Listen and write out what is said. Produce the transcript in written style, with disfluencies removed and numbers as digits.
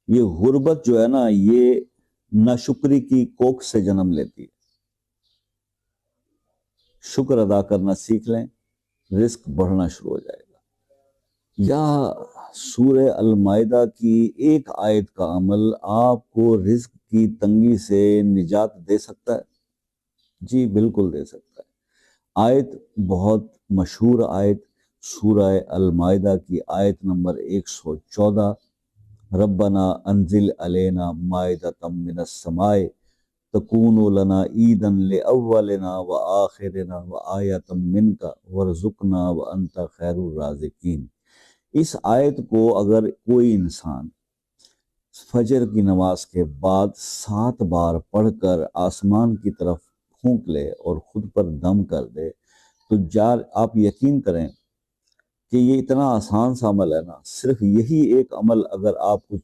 یہ غربت جو ہے نا، یہ ناشکری کی کوکھ سے جنم لیتی ہے. شکر ادا کرنا سیکھ لیں، رزق بڑھنا شروع ہو جائے گا. یا سورہ المائدہ کی ایک آیت کا عمل آپ کو رزق کی تنگی سے نجات دے سکتا ہے؟ جی بالکل دے سکتا ہے. آیت بہت مشہور آیت، سورہ المائدہ کی آیت نمبر 114، ربنا انزل علینا مائدۃ من السماء تکون لنا عیدا لاولنا وآخرنا وآیۃ منک وارزقنا وانت خیر الرازقین. اس آیت کو اگر کوئی انسان فجر کی نماز کے بعد 7 بار پڑھ کر آسمان کی طرف پھونک لے اور خود پر دم کر دے تو آپ یقین کریں کہ یہ اتنا آسان سا عمل ہے نا. صرف یہی ایک عمل اگر آپ کو